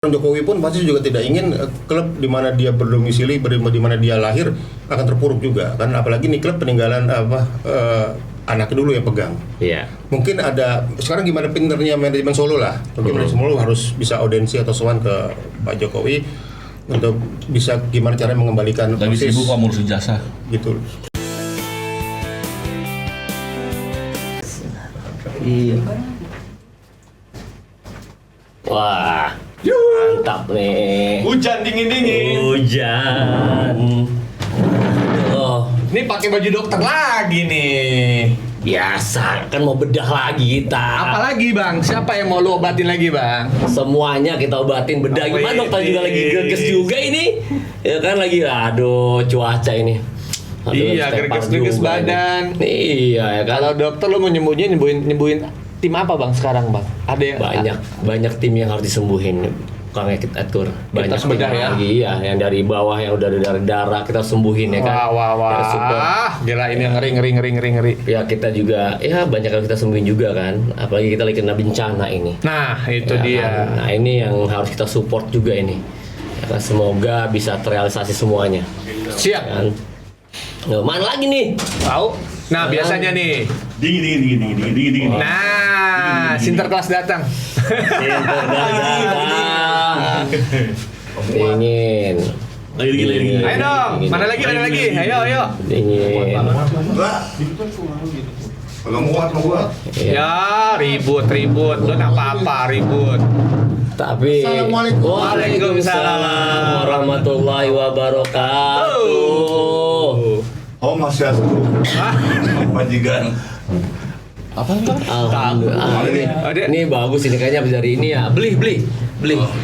Jokowi pun pasti juga tidak ingin klub di mana dia berdomisili, di mana dia lahir akan terpuruk juga kan, apalagi nih klub peninggalan anaknya dulu yang pegang. Iya. Mungkin ada sekarang gimana pinternya manajemen Solo lah. Mungkin manajemen Solo harus bisa audensi atau sowan ke Pak Jokowi untuk bisa gimana cara mengembalikan lagi sibuk Pak Mursi Jasa gitu. Iya. Wah, mantap nih. hujan dingin Hujan. Oh, ini pakai baju dokter lagi nih. biasa kan mau bedah lagi kita. Apalagi bang, siapa yang mau lu obatin lagi bang? Semuanya kita obatin bedah. Oh, Gimana dokter ini. juga lagi greges juga ini. Ya kan lagi aduh cuaca ini. Aduh, Iya, stepar greges-greges juga badan. ini. Iya ya kan. Kalau dokter lu mau nyembuhin tim apa bang sekarang bang? Ada yang Banyak tim yang harus disembuhin. Kang Edkur banyak harus bedah ya? lagi ya, yang dari bawah yang udah dari darah kita sembuhin ya kan. Wah. Ya, support. Gila ini yang ngeri. Ya kita juga ya banyak yang kita sembuhin juga kan, apalagi kita lagi kena bencana ini. Nah itu Ya dia. kan? Nah ini yang harus kita support juga ini. Ya kan? Semoga bisa terrealisasi semuanya. Siap. Kan? Nah, mana lagi nih? Tahu? Nah biasanya nih. Dingin. Nah, Sinterklas datang. Dingin. Lagi. Ayo dong, mana lagi? Ayo. Dingin. Kalau muat. Ya, ribut. Lu apa-apa ribut. Tapi Assalamualaikum. Waalaikumsalam warahmatullahi wabarakatuh. Oh masih asuh. Majikan. Alhamdulillah. Ada. Ini bagus ini kayaknya habis dari ini ya. Beli.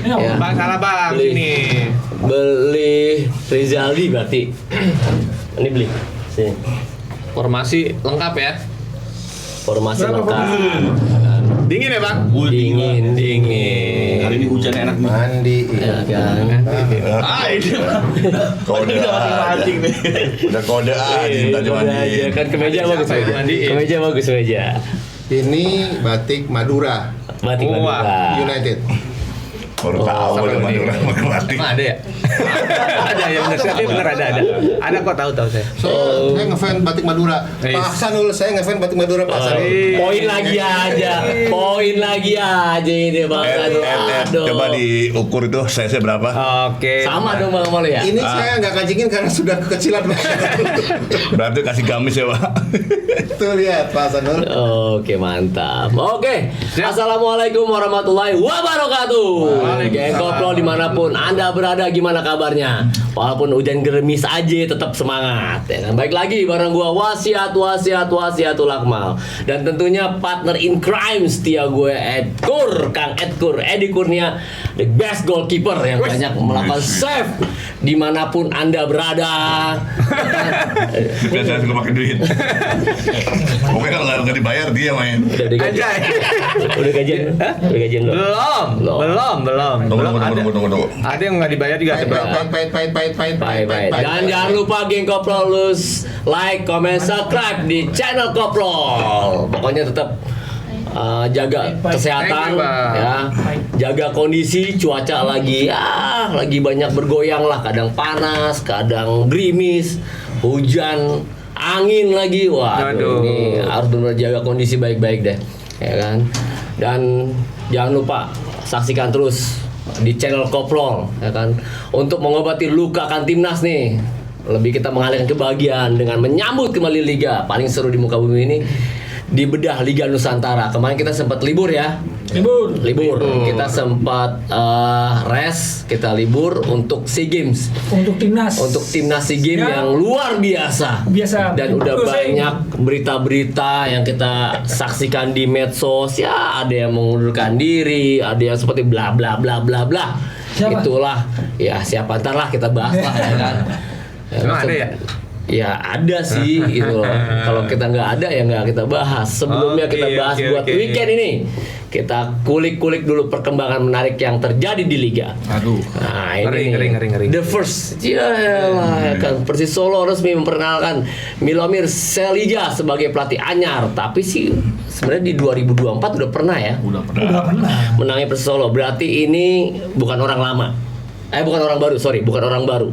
Ya. Bang salah bang, Beli. sini. Beli Rizaldi berarti. Ini beli. Sini. Formasi lengkap ya. Formasi lengkap. Dingin ya bang? Dingin. Hari ini hujan enak nih. Mandi. Ya kan. Ini kode Mancing nih. udah kode tadi Kode aja kan kemeja bagus. Siapa yang mandiin? Kemeja bagus kemeja. Ini batik Madura Batik Wah. Madura. United. baru tahu ada Madura pakai batik. Emang ada ya? Ada ya benar saya benar ada. Ada kok tahu saya. Saya ngefans batik Madura. Yes. Pak Hasanul, saya ngefans batik Madura Pak Hasanul. Poin lagi aja ini Bang. Aduh. Coba diukur itu saya berapa? Oke. Sama dong Bang Malu ya. Ini saya nggak kancingin karena sudah kekecilan Pak Hasanul. Berarti kasih gamis ya pak. Tuh lihat Pak Hasanul. Oke mantap. Oke. Assalamualaikum warahmatullahi wabarakatuh. Geng Koplo dimanapun Anda berada, gimana kabarnya? Walaupun hujan gerimis aja tetap semangat ya kan? Baik lagi bareng gua wasiatul akmal. Dan tentunya partner in crime setia gue Kang Edkur Edi Kurnia, the best goalkeeper yang banyak melakukan save dimanapun Anda berada. Biasa suka pakai duit. Pokoknya kalau nggak dibayar dia main. Udah digaji. Anjay. Udah gajian? Udah gajian lo? Belum. Tunggu. Ada yang nggak dibayar juga seberapa? Pahit. Bye. Dan jangan lupa geng Koprol like, comment, subscribe di channel Koprol. Pokoknya tetap jaga kesehatan Thank you, Bang. ya. Jaga kondisi cuaca lagi banyak bergoyang lah, kadang panas, kadang gerimis, hujan, angin lagi. Wah, Aduh. ini harus benar jaga kondisi baik-baik deh. Ya kan? Dan jangan lupa saksikan terus di channel Koprol ya kan, untuk mengobati luka kan timnas nih. Lebih kita mengalihkan kebahagiaan dengan menyambut kembali liga paling seru di muka bumi ini, di bedah Liga Nusantara. Kemarin kita sempat libur ya. Libur. Kita sempat rest, kita libur untuk SEA Games. Untuk timnas. Untuk timnas SEA Games Ya. yang luar biasa. Dan udah Pusing. banyak berita-berita yang kita saksikan di medsos. Ya, ada yang mengundurkan diri, ada yang seperti bla bla bla bla bla. Siapa? Itulah. Ya, siapa ntar lah kita bahas lah ya kan. Emang ada ya? Ya ada sih gitu loh. Kalau kita nggak ada ya nggak kita bahas. Sebelumnya kita bahas buat weekend ini. Kita kulik-kulik dulu perkembangan menarik yang terjadi di Liga. Aduh. Nah ini Ngeri. The first, ya kan Persis Solo resmi memperkenalkan Milomir Selija sebagai pelatih anyar. Tapi sih sebenarnya di 2024 udah pernah ya. Udah pernah. Menangnya Persis Solo. Berarti ini bukan orang lama. Bukan orang baru, bukan orang baru.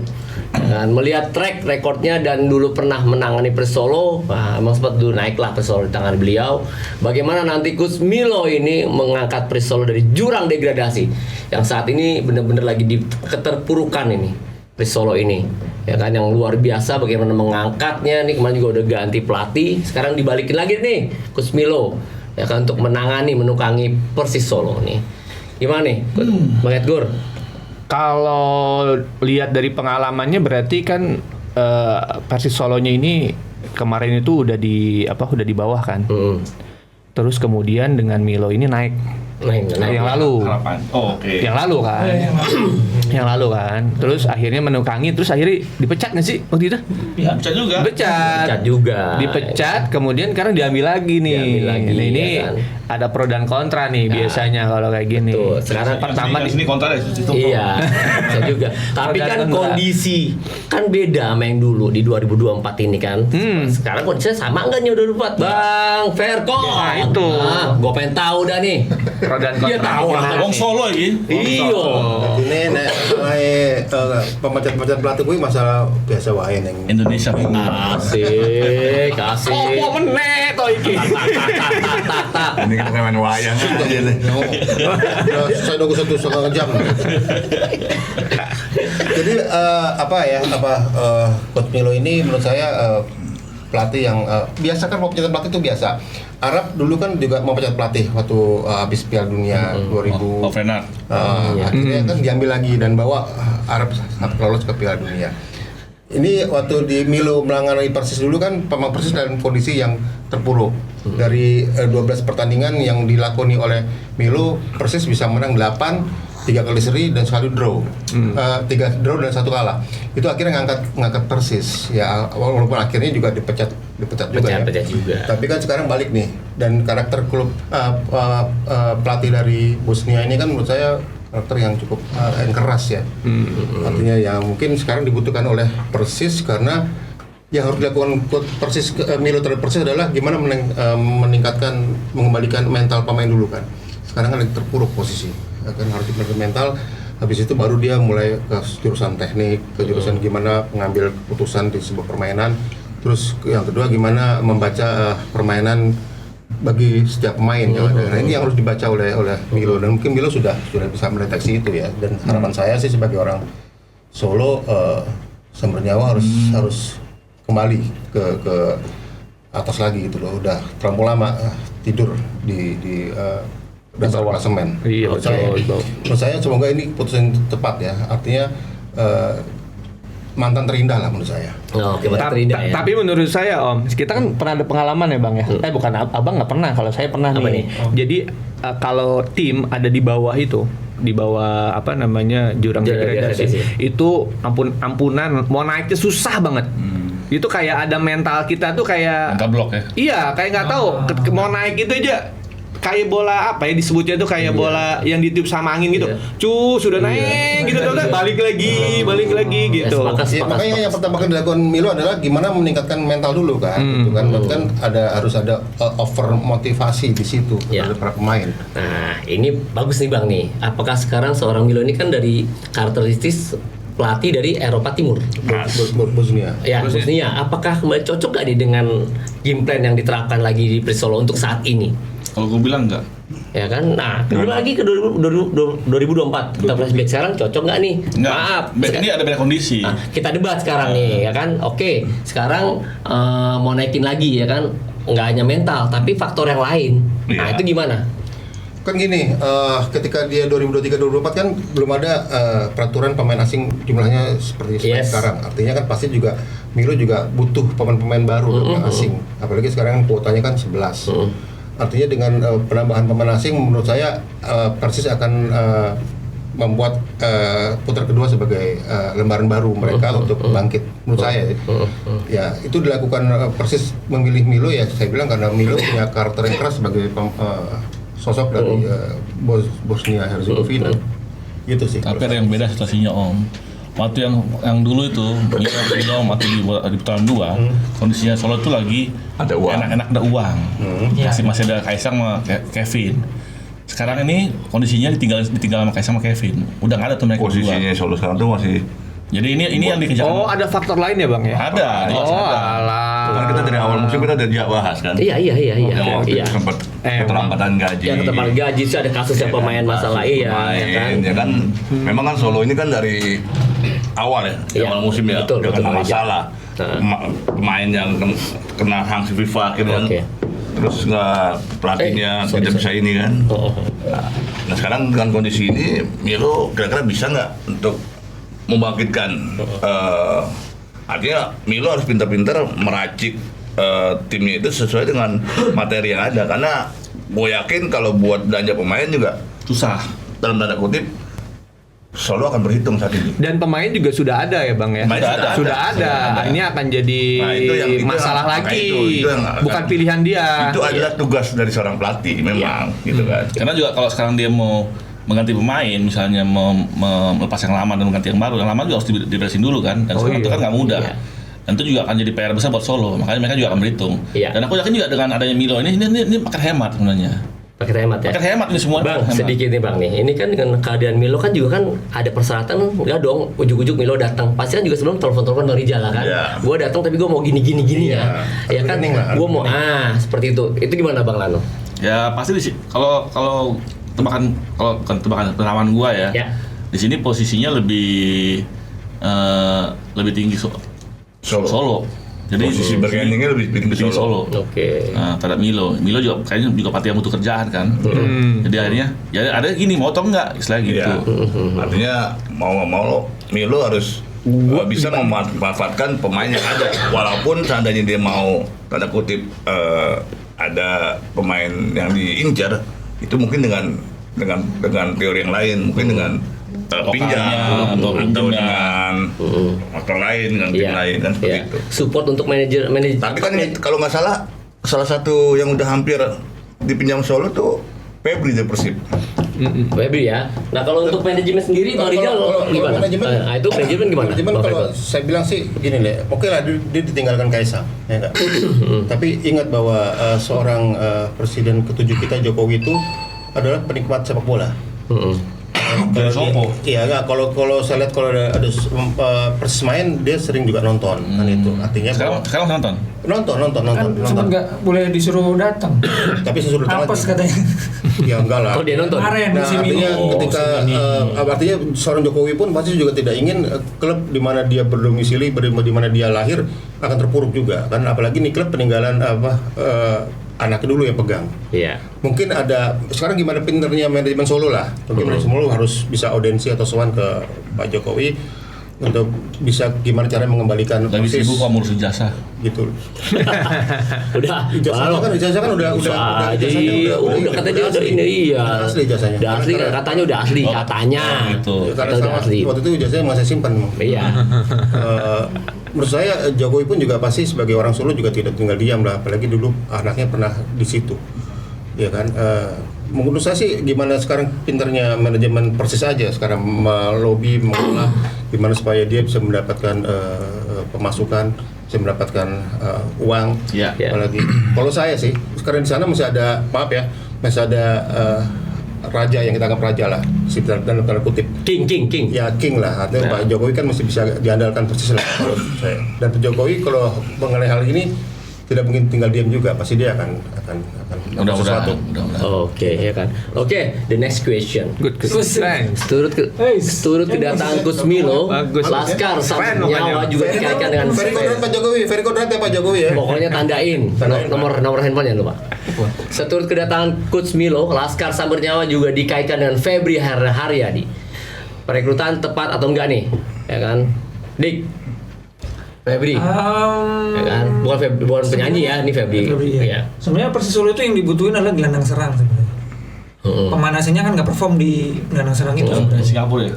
Dan melihat track rekornya dan dulu pernah menangani Persis Solo, emang sempat dulu naiklah Persis Solo di tangan beliau. Bagaimana nanti Coach Milo ini mengangkat Persis Solo dari jurang degradasi yang saat ini benar-benar lagi di keterpurukan ini Persis Solo ini, ya kan, yang luar biasa. Bagaimana mengangkatnya nih, kemarin juga udah ganti pelatih, sekarang dibalikin lagi nih Coach Milo, ya kan, untuk menukangi Persis Solo nih. Gimana nih, Bang Edgar? Kalau lihat dari pengalamannya berarti kan Persis Solonya ini kemarin itu udah di bawah kan. Terus kemudian dengan Milo ini naik. Yang lalu. Yang lalu kan. Yang lalu kan. Terus akhirnya menukangi, terus akhirnya dipecat nggak sih waktu itu? Ya, pecat juga. Pecat juga. Dipecat, kemudian sekarang diambil lagi nih. Ini ya kan? ada pro dan kontra nih biasanya kalau kayak gini. Betul. Sekarang Pertama di sini kontra ya, situ. Iya, saya juga. Tapi kan kondisi kan beda sama yang dulu di 2024 ini kan. Sekarang kondisinya sama enggak nih 2024? Bang Verko. Nah, itu. Gue pengen tahu dah nih. Pro dan kontra. Dia tahu lah. Wong Solo ini. Iyo. Ini pemecat-pemecat pelatih gue masalah biasa wae neng Indonesia. Asik. Oh, meneh to iki. Ini kita main wayang aja deh. Saya nunggu 1,5 jam. Jadi Coach Milo ini menurut saya pelatih yang biasa kan, mau pecat pelatih itu biasa. Arab dulu kan juga mau pecat pelatih waktu habis Piala Dunia 2000. Renard. Akhirnya kan diambil lagi dan bawa Arab lolos ke Piala Dunia. Ini waktu di Milo menangani Persis dulu kan, pemain Persis dalam kondisi yang terpuruk. Dari 12 pertandingan yang dilakoni oleh Milo, Persis bisa menang 8, 3 kali seri dan sekali draw. 3 draw dan 1 kalah. Itu akhirnya ngangkat Persis. Ya walaupun akhirnya juga dipecat juga. Tapi kan sekarang balik nih, dan karakter klub pelatih dari Bosnia ini kan menurut saya karakter yang cukup keras ya. Artinya ya mungkin sekarang dibutuhkan oleh Persis, karena yang harus dilakukan Persis, Milo terhadap Persis adalah gimana meningkatkan, mengembalikan mental pemain dulu kan. Sekarang kan lagi terpuruk posisi, kan harus diperbaiki mental. Habis itu baru dia mulai ke jurusan teknik, ke jurusan gimana mengambil keputusan di sebuah permainan. Terus yang kedua gimana membaca permainan bagi setiap pemain ya. Nah, ini yang harus dibaca oleh Milo, dan mungkin Milo sudah bisa mendeteksi itu ya. Dan harapan saya sih sebagai orang Solo, Sumber Nyawa harus kembali ke atas lagi gitu loh. Udah terlalu lama tidur di dasar klasemen. Iya, menurut saya semoga ini keputusan tepat ya. Artinya mantan terindah lah menurut saya. Oke, terindah ya. Tapi menurut saya Om, kita kan pernah ada pengalaman ya Bang ya. Bukan Abang nggak pernah, kalau saya pernah nih. Jadi kalau tim ada di bawah itu, di bawah jurang degradasi, itu ampunan mau naiknya susah banget. Itu kayak ada mental kita tuh kayak mental blok ya. Iya, kayak nggak tahu mau naik itu aja. Kayak bola disebutnya tuh kayak bola yang ditiup sama angin gitu. Sudah naik gitu, balik lagi gitu. Makanya yang pertama kali dilakukan Milo adalah gimana meningkatkan mental dulu kan. Gitu kan. Kan harus ada over motivasi di situ dari para pemain. Nah, ini bagus nih Bang nih. Apakah sekarang seorang Milo ini kan dari karakteristik pelatih dari Eropa Timur, Bosnia. Ya, Bosnia. Apakah kembali cocok gak nih dengan game plan yang diterapkan lagi di Persis Solo untuk saat ini? Kalau gue bilang enggak. Ya kan, nah kembali lagi ke 2024 kita flashback sekarang cocok nggak nih? Enggak. Maaf, Ini ada banyak kondisi. Nah, kita debat sekarang nih, ya kan? Oke, sekarang mau naikin lagi ya kan? Nggak hanya mental, tapi faktor yang lain. Nah itu gimana? Kan gini, ketika dia 2023-2024 kan belum ada peraturan pemain asing jumlahnya seperti sekarang. Artinya kan pasti juga Milo juga butuh pemain-pemain baru asing. Apalagi sekarang kuotanya kan 11. Artinya dengan penambahan pemain asing menurut saya Persis akan membuat putar kedua sebagai lembaran baru mereka untuk bangkit. Menurut saya ya itu dilakukan persis memilih Milo ya saya bilang karena Milo punya karakter yang keras sebagai sosok dari Bosnia Herzegovina. Gitu sih. Tapi ada yang beda situasinya Om. Waktu yang dulu itu Milo waktu di putaran 2 kondisinya Solo itu lagi Ada uang. enak-enak ada uang. Masih ada Kaisang sama Kevin. Sekarang ini kondisinya ditinggal sama Kaisang sama Kevin. Udah nggak ada tuh mereka berdua. Posisinya Solo sekarang tuh masih. Jadi ini yang dikejar. Oh, ada faktor lain ya, Bang ya? Ada. jelas Oh, ada. alah. Kan kita dari awal musim kita udah bahas kan. Iya. Yang waktu Iya. itu sempat keterlambatan gaji. Yang ketepan gaji itu ada kasusnya pemain masalah ya kan. Ya kan, memang kan Solo ini kan dari awal ya, Iya, awal musim ya, betul, udah kena betul, masalah. Pemain yang kena sanksi FIFA akhirnya kan. Oke. Terus nggak pelatihnya sorry. tidak bisa ini kan. Oh. Nah sekarang dengan kondisi ini, Milo kira-kira bisa nggak untuk membangkitkan? Artinya Milo harus pintar-pintar meracik timnya itu sesuai dengan materi yang ada. Karena gue yakin kalau buat belanja pemain juga Susah. dalam tanda kutip Solo akan berhitung saat ini. Dan pemain juga sudah ada ya, Bang ya? Pemain sudah ada. Sudah ada. Ini akan jadi Nah, itu yang- masalah maka lagi. itu yang akan- Bukan pilihan dia. Itu adalah tugas dari seorang pelatih memang, gitu kan. Karena juga kalau sekarang dia mau mengganti pemain, misalnya melepas yang lama dan mengganti yang lama juga harus diberesin dulu kan. Dan sekarang itu kan nggak mudah. Iya. Dan itu juga akan jadi PR besar buat Solo. Makanya mereka juga akan berhitung. Iya. Dan aku yakin juga dengan adanya Milo ini pakai hemat sebenarnya. Pakai hemat ya. Pakai hemat ini semua. Bang, hemat. sedikit nih Bang nih. Ini kan dengan keadaan Milo kan juga kan ada persyaratan enggak dong ujuk-ujuk Milo datang. Pasti kan juga sebelum telepon-telepon Bang Rijal kan. Iya. Gua datang tapi gua mau gini ya. Ya kan gua mau seperti itu. Itu gimana Bang Lano? Ya pasti kalau pengalaman gua ya. Ya. Di sini posisinya lebih tinggi Solo. Jadi Posisi bargainingnya lebih tinggi Solo. Oke. Nah, terhadap Milo juga kayaknya juga pasti yang butuh kerjaan kan. Jadi akhirnya ya ada gini mau atau enggak istilah gitu. Iya. Artinya mau nggak mau Milo harus bisa memanfaatkan pemain yang ada. Walaupun seandainya dia mau tanda kutip ada pemain yang diincar, itu mungkin dengan teori yang lain, mungkin dengan pinjam atau dengan faktor lain dengan tim lain kan seperti itu. Support untuk manajer. Tapi kan ini, kalau nggak salah satu yang udah hampir dipinjam Solo tuh Febri dari Persib. Febri ya. Nah kalau untuk manajemen sendiri Bang Rijal gimana? Itu manajemen gimana? Manajemen Bang kalau Faisal? saya bilang sih gini deh, oke lah dia ditinggalkan Kaisang, ya enggak? Tapi ingat bahwa seorang presiden ke-7 kita Jokowi itu adalah penikmat sepak bola. Dari Sopo. Iya enggak, kalau saya lihat kalau ada Persis main dia sering juga nonton kan itu. Artinya Sekarang nonton. nonton. Sempat nggak boleh disuruh datang. Tapi sesudah Apes katanya. Ya enggak lah. Oh dia nonton. Kemarin Nah, musim artinya ini. ketika artinya seorang Jokowi pun pasti juga tidak ingin klub di mana dia berdomisili, di mana dia lahir akan terpuruk juga kan, apalagi nih klub peninggalan anaknya dulu yang pegang. Iya. Mungkin ada sekarang gimana pinternya manajemen Solo lah. Mungkin manajemen Solo harus bisa audensi atau sowan ke Pak Jokowi untuk bisa gimana cara mengembalikan Lagi Persis sibuk kok ngurus ijazah. gitu. Udah. Ijazahnya kan udah katanya udah ini iya. Udah asli ijazahnya. Udah asli katanya udah asli katanya. gitu. Ya, karena Kata udah sama asli. waktu itu ijazahnya masih simpan. Iya. Menurut saya Jokowi pun juga pasti sebagai orang Solo juga tidak tinggal diam lah, apalagi dulu anaknya pernah di situ, ya kan. Menurut saya sih gimana sekarang pinternya manajemen Persis aja sekarang melobi mengolah gimana supaya dia bisa mendapatkan pemasukan, bisa mendapatkan uang. Iya. Apalagi kalau saya sih sekarang di sana masih ada masih ada raja yang kita anggap raja lah, dalam tanda kutip. King. Ya king lah, artinya Pak Jokowi kan masih bisa diandalkan Persis lah menurut saya. Dan Pak Jokowi kalau mengenai hal ini tidak mungkin tinggal diam juga, pasti dia akan melakukan sesuatu. Mudah-mudahan. Oke, ya kan. Oke, the next question. Good. Thanks. Turut kedatangan Coach Milo, Bagus. Laskar Sabtu Nyawa juga dikaitkan dengan Very kodrat Pak Jokowi, very kodrat ya Pak Jokowi ya. pokoknya tandain nomor handphone ya lupa. Seturut kedatangan Coach Milo, Laskar Samber Nyawa juga dikaitkan dengan Febri Haryadi. Perekrutan tepat atau enggak nih? Ya kan? Dik. Febri. Ya kan? Bukan penyanyi ya, ini Febri. Febri, Iya. ya. Sebenarnya Persis Solo itu yang dibutuhin adalah gelandang serang sebenarnya. pemain asingnya kan nggak perform di gelandang serang itu Di sebenarnya. Singapura ya.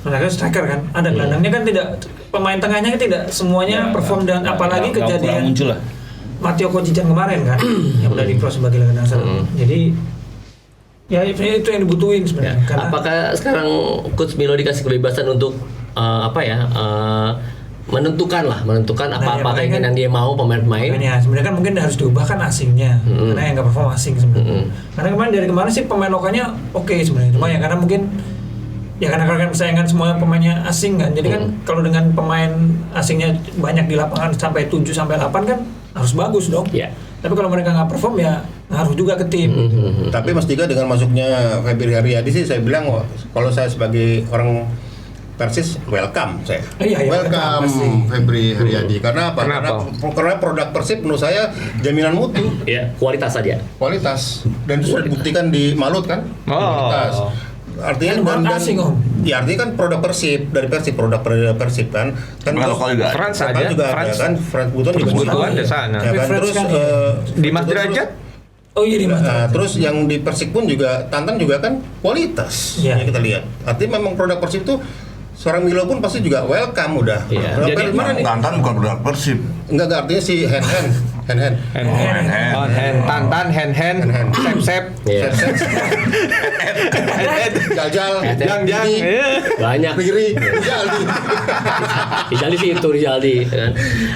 Mereka striker kan, ada gelandangnya kan tidak, pemain tengahnya kan tidak semuanya perform dan apalagi Nggak kejadian muncul lah. Matteo Kojijan kemarin kan yang udah diproses sebagai gelandang serang. Jadi ya itu yang dibutuhin sebenarnya. Karena Apakah sekarang Coach Milo dikasih kebebasan untuk menentukan apa-apa makanya keinginan dia mau pemain-pemain? makanya sebenarnya kan mungkin harus diubahkan asingnya karena yang nggak perform asing sebenarnya. Karena dari kemarin sih pemain lokalnya oke sebenarnya, cuma ya karena mungkin ya karena persaingan semua pemainnya asing kan, jadi kan kalau dengan pemain asingnya banyak di lapangan sampai 7 sampai 8 kan harus bagus dong. Ya. Tapi kalau mereka nggak perform ya ngaruh juga ke tim. Tapi Mas Dika dengan masuknya Febri Haryadi sih saya bilang kalau saya sebagai orang Persis welcome saya. Iya, welcome pasti. Febri Haryadi. Karena apa? Kenapa? Karena produk Persib menurut saya jaminan mutu, Ya, kualitas saja. kualitas, dan itu sudah dibuktikan di Malut kan. Oh. Kualitas. Artinya Kan bukan asing, Om. Ya artinya kan produk Persib dari Persib, produk Persib kan. Bukan lokal juga. France Lokal aja, juga ada France. kan. France Buton juga Butuan gitu. di sana. Ya kan? France Terus kan, Dimas Derajat? Oh iya Dimas. terus yang di Persik pun juga Tantan juga kan kualitas. Iya. Ya kita lihat. Artinya memang produk Persib itu seorang Milo pun pasti juga welcome udah. Iya. Berapa Jadi dari mana nih? Tantan bukan produk Persib. Enggak artinya si hand. Tantan, hand, sep, Iya. Jal. jang, Banyak. Piri. Jal. Rizaldi sih itu Rizaldi kan.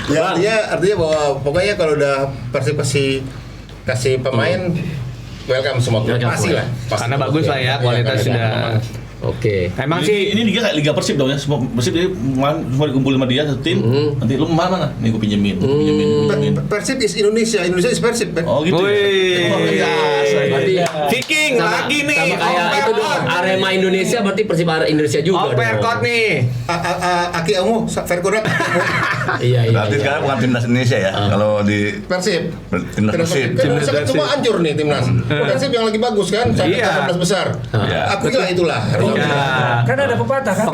Ya Bang, artinya bahwa pokoknya kalau udah Persib kasih pemain welcome semua. Welcome Pasti semua. lah. Pasti. Karena bagus lah ya, kualitas Iya, sudah. Oke. Emang Ini- sih ini liga kayak liga Persib dong ya. Semua Persib dia semua dikumpul sama dia satu tim. Nanti lu mana? Nih gue pinjemin. Persib is Indonesia is Persib kan? Oh gitu. Wih. Oh, biasa. Berarti Viking lagi nih. sama kayak itu dong. Arema Indonesia berarti Persib Indonesia juga. dong. Overcoat nih. Aki Amu, Verkodat, Iya. Berarti sekarang bukan timnas Indonesia ya. Kalau di Persib. timnas Persib. Kan Indonesia kan cuma hancur nih timnas. Persib yang lagi bagus kan, sampai Iya. 18 besar. Iya. Akuilah itulah. Ya. Kan ada pepatah kan?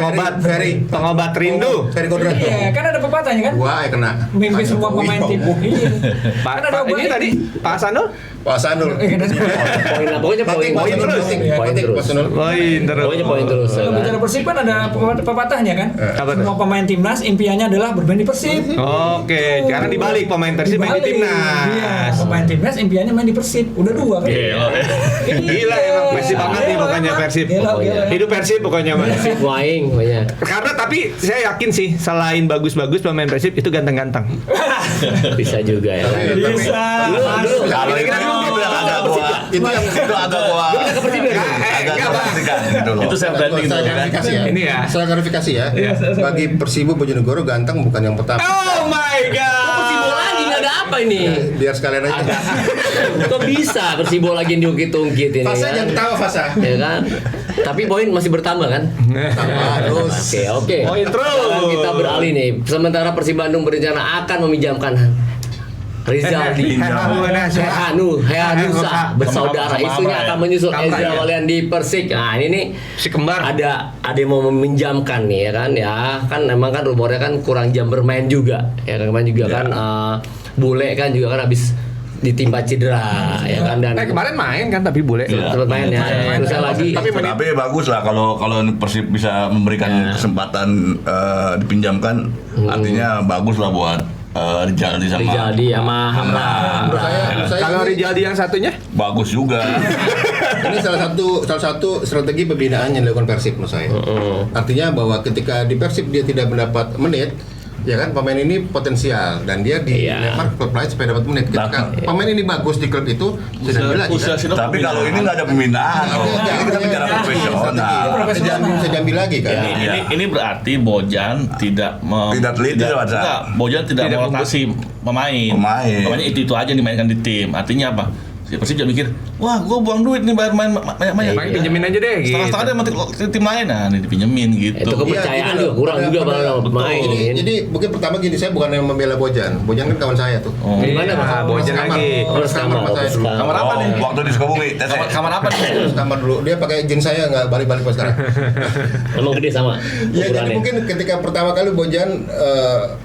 Pengobat rindu. Ferry Kodrat. Iya, kan ada pepatahnya kan? Wah, kena. Mimpi semua pemain tim. Iya. Pak, Kan ada ini obat. tadi Pak Sanul. Pak Sanul. Poin lah, pokoknya poin Poin terus. Poin terus. Pak Sanul. Poin terus. Pokoknya poin terus. Kalau bicara Persib kan ada pepatahnya kan? Apa tuh? Semua pemain timnas impiannya adalah bermain di Persib. Oke, karena dibalik pemain Persib main di Dibalik. Iya, timnas. pemain timnas impiannya main di Persib. Udah 2 kan? Gila emang Persib banget nih pokoknya Persib. Gila. Hidup Persib pokoknya Mas. Persib waing pokoknya. Karena tapi saya yakin sih selain bagus-bagus pemain Persib itu ganteng-ganteng. Bisa juga ya. Bisa. Dulu Kalau itu Kira-kira itu yang agak gua itu agak gua agak perhatikan gitu loh. Itu saya branding itu. Saya klarifikasi ya. Ini ya. Saya klarifikasi ya. Bagi Persibo Bojonegoro ganteng bukan yang pertama. Oh my Persibo god. lagi nggak ada apa ini? Biar sekalian aja. Kok bisa Persibo lagi diungkit-ungkit ini Fasa kan? jangan ketawa Fasa. Ya kan? Tapi poin masih bertambah kan? Tambah terus. Oke. Poin terus. Sekarang kita beralih nih. Sementara Persib Bandung berencana akan meminjamkan Rizaldi, Hehanusa bersaudara, Sama isunya Amra ya? akan menyusul Amra Ezra ya? Walian di Persik. Nah ini nih Si kembar. ada yang mau meminjamkan nih ya kan memang kan rumornya kan kurang jam bermain juga ya kan kemarin juga kan bule kan juga kan habis ditimpa cedera ya kan dan Kemarin main kan tapi boleh. sempat main ya terusnya lagi Tapi Tapi bagus lah kalau Persib bisa memberikan kesempatan dipinjamkan, artinya bagus lah buat Rizaldi sama Rizaldi sama Hamra. Menurut saya Kalau ini- Rizaldi yang satunya? bagus juga. Ini salah satu strategi pembinaan yang dilakukan Persib menurut saya. Artinya bahwa ketika di Persib dia tidak mendapat menit, ya kan pemain ini potensial dan dia dilempar ke klub lain supaya dapat menit. Ketika pemain ini bagus di klub itu sudah bila Usia kan. Sinop Tapi kalau ini nggak ada pembinaan, ini kita bicara profesional. Bisa diambil lagi kan. Ini berarti Bojan tidak Tidak teliti, Mas. enggak, Bojan tidak merotasi pemain. Pemainnya itu aja yang dimainkan di tim. Artinya apa? Si Persib jangan mikir, wah gue buang duit nih bayar main banyak-banyak. Main pinjemin aja deh. Gitu. Setengah-setengah dia sama tim lain, nah ini dipinjemin gitu. Itu kepercayaan juga kurang juga sama pemain. Jadi mungkin pertama gini, saya bukan yang membela Bojan. Bojan kan kawan saya tuh. Oh. Di mana, Pak? Bojan lagi. Harus kamar, Sama saya dulu. Kamar apa nih? Waktu di Sukabumi, Kamar apa nih? Kamar dulu. Dia pakai jin saya nggak balik-balik pas sekarang. Emang gede sama Ya jadi ukurannya. mungkin ketika pertama kali Bojan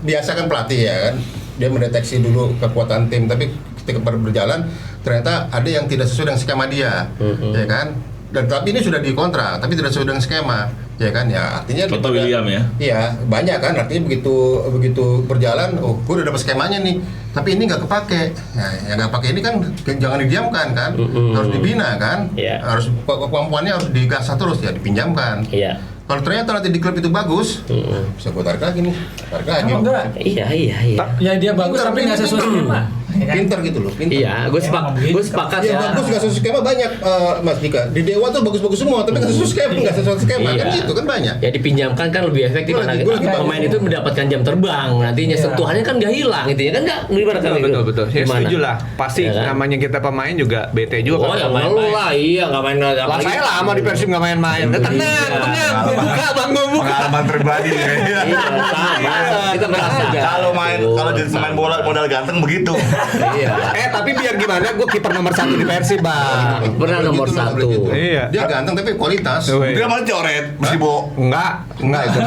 biasa kan pelatih ya kan, dia mendeteksi dulu kekuatan tim, tapi ketika berjalan ternyata ada yang tidak sesuai dengan skema dia, ya kan? Dan tapi ini sudah dikontrak, tapi tidak sesuai dengan skema, ya kan? Ya artinya Contoh William ya. Iya, banyak kan, artinya begitu berjalan, oh gue udah dapat skemanya nih, tapi ini nggak kepake. Nah, yang nggak pakai ini kan jangan didiamkan kan, harus dibina kan, Iya. harus kemampuannya harus digasah terus ya, dipinjamkan. Iya. Kalau ternyata nanti di klub itu bagus, bisa gue tarik lagi nih, tarik lagi. Emang enggak? Iya. Ya dia bagus tapi nggak sesuai skema. Ya kan? Pinter gitu loh, pinter. Iya, gue sepakat Ya, ya. bagus nggak sesuai skema banyak, Mas Dika. Di Dewa tuh bagus-bagus semua, tapi nggak sesuai skema, nggak sesuai skema kan Iya. gitu kan banyak. Ya dipinjamkan kan lebih efektif Gua karena lagi pemain bagus. itu mendapatkan jam terbang, nantinya Iya. sentuhannya kan nggak hilang gitu ya kan nggak gimana kan itu? Betul. Ya Gimana? setuju lah. Pasti Ya kan? namanya kita pemain juga bete juga. Oh ya main lah, iya nggak main Lah apalagi- saya lama di Persib nggak main-main. Tenang, Iya. Gua buka bang, gua buka. Pengalaman pribadi ya. Iya, sama. Kita merasa. Kalau jadi pemain bola modal ganteng begitu. Iya. Tapi biar gimana, gue kiper nomor 1 di Persib bang. Pernah nomor Begitu lah, 1. begitu. Iya. Dia ganteng tapi kualitas. Dia malah coret, mesti bo. Enggak itu.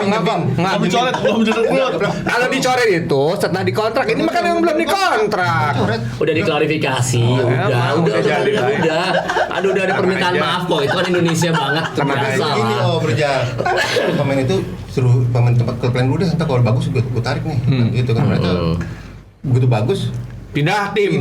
Enggak bang. Belum dicoret, belum dicoret. Kalau dicoret itu setelah dikontrak, ini makan yang belum dikontrak. Udah diklarifikasi, udah. Aduh, udah ada permintaan maaf kok. Itu kan Indonesia banget, biasa Ini lah. berjalan. Pemain itu suruh pemain tempat klub lain dulu deh, entar kalau bagus gue tarik nih. Gitu kan mereka begitu bagus Pindah tim.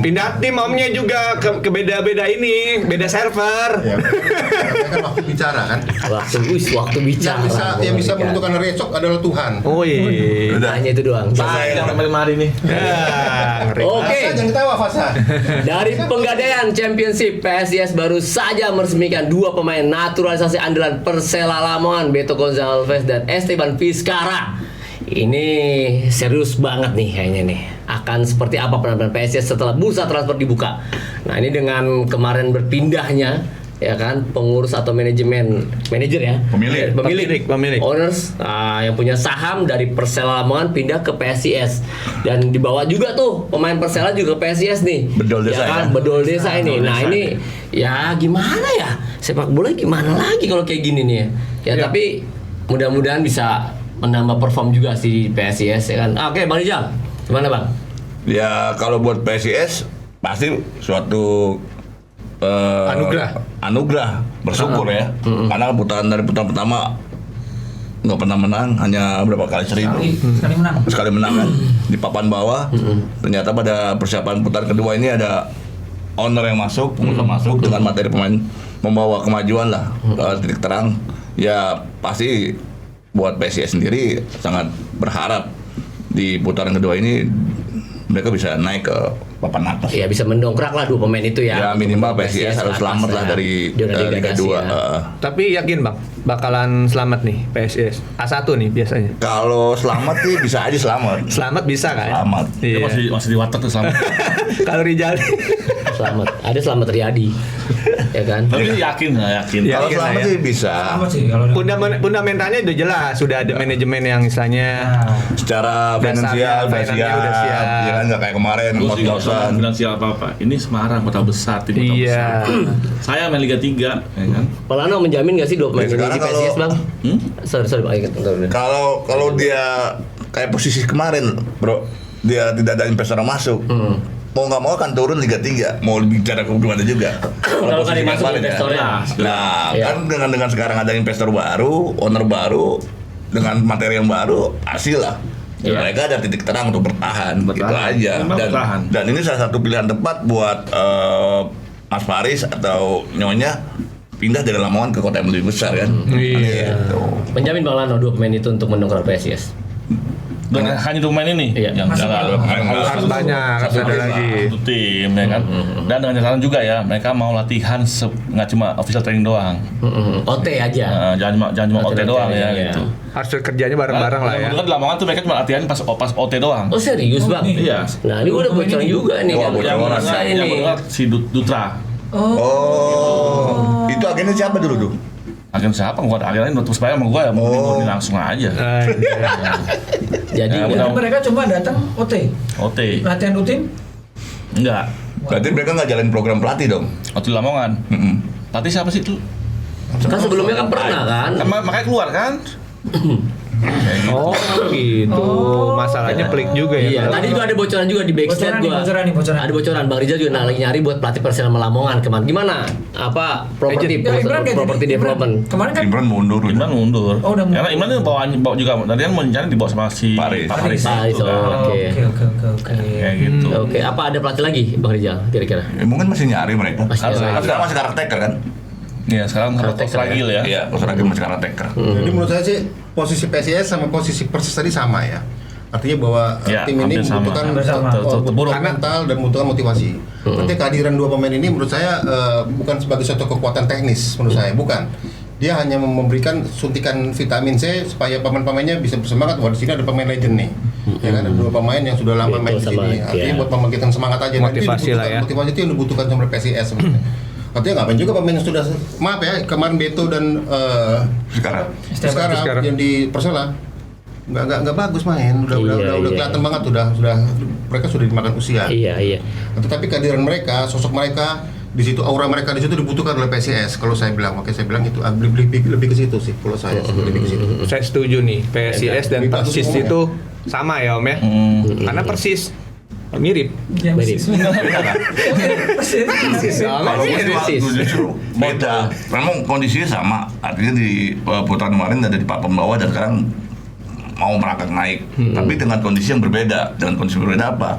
Pindah tim omnya juga ke beda-beda ini, beda server. ya kan waktu bicara kan. Waktu bicara. Yang bisa menentukan hari esok adalah Tuhan. Oh iya. Hanya itu doang. Jangan mari nih. Oke. Fasa, jangan ketawa Fasa. Dari Penggadaian Championship, PSIS baru saja meresmikan 2 pemain naturalisasi andalan Persela Lamongan, Beto Gonçalves dan Esteban Vizcarra. Ini serius banget nih kayaknya nih. Akan seperti apa penampilan PSIS setelah bursa transfer dibuka. Nah, ini dengan kemarin berpindahnya ya kan pengurus atau manajer ya, Pemilik. owners yang punya saham dari Persela Lamongan pindah ke PSIS dan dibawa juga tuh pemain Persela juga ke PSIS nih. Bedol desa kan? ya? Bedol desa ini. Nah ini ya gimana ya sepak bola gimana lagi kalau kayak gini nih ya. Tapi mudah-mudahan bisa menambah perform juga sih di PSIS ya kan. Oke Bang Rijal, gimana Bang? Ya kalau buat PSIS pasti suatu anugerah bersyukur ya. Karena dari putaran pertama nggak pernah menang, hanya berapa kali seri Sekali menang. sekali menang kan di papan bawah. Ternyata pada persiapan putaran kedua ini ada owner yang masuk, pengusaha masuk dengan materi pemain membawa kemajuan lah, titik terang. Ya pasti buat PSIS sendiri sangat berharap di putaran kedua ini mereka bisa naik ke papan atas. Ya bisa mendongkrak lah 2 pemain itu ya. Ya minimal PSIS harus selamat lah dari Liga 2. Tapi yakin bang, bakalan selamat nih PSIS A1 nih biasanya. Kalau selamat sih bisa aja selamat. Selamat bisa kan? Selamat. Dia Iya. masih di watak tuh selama. Kalau Rijal Selamat. Ada Selamat Riyadi. Ya kan? Tapi yakin. Iya. Kalau Yakin selamat lah ya. sih bisa. Apa sih kalau fundamentalnya udah jelas, sudah ada manajemen yang misalnya Secara Dasarnya, finansial udah siap. ya kan nggak kayak kemarin Gue sih nggak usah ngos-ngosan. finansial apa-apa. Ini Semarang kota besar, tim kota Iya. besar. Saya main Liga 3, ya kan? Polano menjamin gak sih 2 pemain Ya, ini sekarang di PSIS kalau- Bang? Sorry Bang, ingat. Kalau dia kayak posisi kemarin, bro, dia tidak ada investor yang masuk. Mau nggak mau akan turun Liga 3. Mau bicara ke gimana juga. Kalau kan posisi dimasuk kemarin ya. investornya. Nah, Iya. kan dengan sekarang ada investor baru, owner baru, dengan materi yang baru, hasil lah. Iya. Mereka ada titik terang untuk bertahan, gitu Bertahan. aja. Memang bertahan. Dan ini salah satu pilihan tepat buat Mas Faris atau Nyonya pindah dari Lamongan ke kota yang lebih besar kan. Iya. Gitu. Menjamin Bang Lano 2 pemain itu untuk mendongkrak PSIS. Dan hanya 2 pemain ini Iya. yang Masih jalan. harus banyak, harus ada lagi. Satu tim ya kan. Dan dengan catatan juga ya, mereka mau latihan nggak cuma official training doang. OT aja. Jangan cuma OT doang ya Iya. gitu. Harus kerjanya bareng-bareng lah ya. Dulu kan di Lamongan tuh mereka cuma latihan pas OT doang. Oh serius Bang? Iya. Nah ini udah bocoran juga nih Wah, kan. bocoran. Bisa Yang ini. benar si Dutra. Oh, itu agennya siapa dulu tuh? Agen siapa? Gua agennya nutup supaya sama gua ya mau minggu ini langsung aja. Jadi Ya, nggak- mudah- mereka cuma datang OT, OT. latihan rutin. Enggak. Berarti mereka nggak jalan program pelatih dong? Waktu di Lamongan. Pelatih siapa sih itu? kan sebelumnya kan pernah kan. Kan makanya keluar kan? Oh gitu. Masalahnya pelik juga ya. Iya, kalau- tadi juga ada bocoran juga di backstage gua. Bocoran. Ada bocoran Bang Rizal juga lagi nyari buat pelatih Persela Lamongan kemarin. Gimana? Apa properti Ya, Imran nggak properti jadi. development? Kemarin kan Imran mundur. Imran mundur. Oh, udah mundur. Karena Imran itu bawa juga tadi kan mau rencana dibawa sama si Paris. Pak Paris. Paris, itu kan. oh. Oke. Oke. Kayak gitu. Oke, apa ada pelatih lagi Bang Rizal kira-kira? Mungkin masih nyari mereka. Masih Harus- nyari. Sekarang masih caretaker kan? Iya, sekarang harus Caretaker Ragil ya. Iya, Coach Ragil masih caretaker. Jadi menurut saya sih posisi PSIS sama posisi Persis tadi sama ya. Artinya bahwa Ya, tim ini hampir sama. membutuhkan Hampir sama. membutuhkan mental dan membutuhkan motivasi. Nanti kehadiran dua pemain ini menurut saya bukan sebagai suatu kekuatan teknis menurut saya, bukan. Dia hanya memberikan suntikan vitamin C supaya pemain-pemainnya bisa bersemangat. Wah, di sini ada pemain legend nih. Ya kan, ada dua pemain yang sudah lama Itu main di sama, sini. Artinya ya. buat membangkitkan semangat aja. Dan itu Motivasi lah ya. Motivasi itu yang dibutuhkan sama PSIS sebenarnya. Artinya ngapain juga pemain yang sudah, maaf ya, kemarin Beto dan sekarang yang di Persela nggak bagus main, udah Iya. kelihatan banget, sudah mereka sudah dimakan usia. Iya. Tetapi kehadiran mereka, sosok mereka di situ, aura mereka di situ dibutuhkan oleh PSIS. Kalau saya bilang, oke saya bilang itu lebih ke situ sih. Kalau saya lebih ke situ. Saya setuju nih, PSIS dan Lebih bagus Persis semua, itu sama ya Om ya. Karena Persis mirip. Ya, Mirip. Kalau gue justru beda. Memang kondisinya sama. Artinya di putaran kemarin ada di papan bawah dan sekarang mau merangkak naik. Tapi dengan kondisi yang berbeda. Dengan kondisi berbeda apa?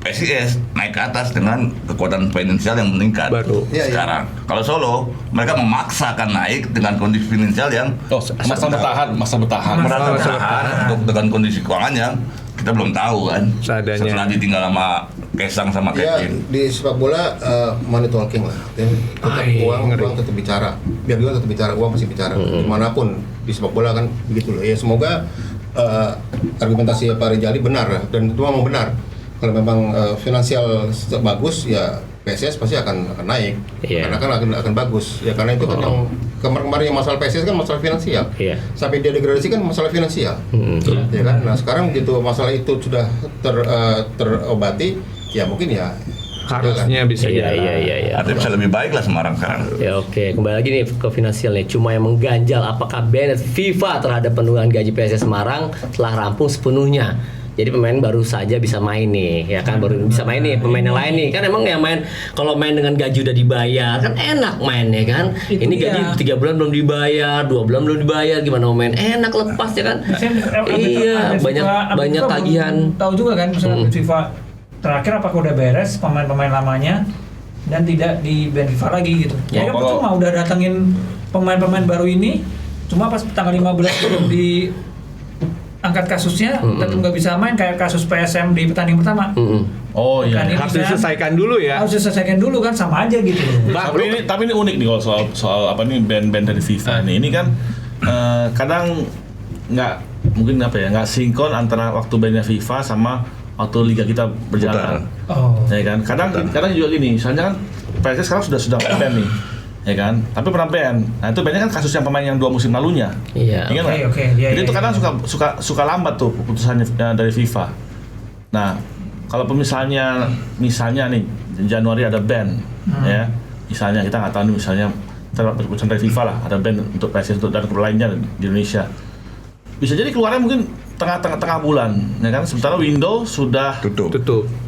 PSIS naik ke atas dengan kekuatan finansial yang meningkat. Baru. Iya, iya. Sekarang, kalau Solo mereka memaksakan naik dengan kondisi finansial yang Oh, masa bertahan. merasa bertahan untuk dengan kondisi keuangan yang kita belum tahu kan. Seadanya. Setelah ditinggal sama Kesang sama Ya, Kevin. di sepak bola money talking lah. Tetap uang tetap bicara. Biar juga tetap bicara, uang pasti bicara. Dimanapun di sepak bola kan begitu loh. Ya semoga argumentasi Pak Rijali benar ya, dan itu memang benar. Kalau memang finansial bagus ya PSIS pasti akan naik. Iya. Karena kan akan bagus. Ya karena itu kan yang kemarin yang masalah PSIS kan masalah finansial. Iya. Sampai dia degradasi kan masalah finansial. Ya kan. Nah, sekarang begitu masalah itu sudah terobati, ya mungkin ya Harusnya bisa Iya. Artinya bisa lebih baik lah Semarang sekarang. Ya oke, kembali lagi nih ke finansial nih. Cuma yang mengganjal apakah banned FIFA terhadap penurunan gaji PSIS Semarang telah rampung sepenuhnya. Jadi pemain baru saja bisa main nih, ya kan, baru bisa main nih pemain yang lain nih. Kan emang yang main kalau main dengan gaji udah dibayar kan enak mainnya kan. Itu Ini dia. gaji 3 bulan belum dibayar, 2 bulan belum dibayar, gimana mau main? Enak lepas ya kan. Iya, banyak tagihan. Tahu juga kan misalnya FIFA terakhir apakah udah beres pemain-pemain lamanya dan tidak di ban FIFA lagi gitu. Ya, Ya, kalau- cuma udah datangin pemain-pemain baru ini, cuma pas tanggal 15 belum di angkat kasusnya, tetap nggak bisa main kayak kasus PSM di pertandingan pertama. Oh iya. Kan ini harus kan diselesaikan dulu ya. harus diselesaikan dulu kan, sama aja gitu. Tapi ini unik nih kalau soal apa nih band-band dari FIFA nih. Ini kan kadang nggak mungkin apa ya nggak sinkron antara waktu bandnya FIFA sama waktu liga kita berjalan. Oh. Ya kan. Kadang juga gini. Misalnya kan PSIS sekarang sudah band nih. Ya kan, tapi pernah ban. Nah itu bandnya kan kasus yang pemain yang 2 musim lalunya. Iya. Ingat nggak? Oke, iya, Jadi iya, itu kadang iya. suka lambat tuh keputusannya dari FIFA. Nah, kalau misalnya nih Januari ada ban, ya, misalnya kita nggak tahu nih misalnya keputusan dari FIFA lah ada ban untuk PSIS dan klub lainnya di Indonesia. Bisa jadi keluarnya mungkin tengah bulan, ya kan? Sementara window sudah Tutup.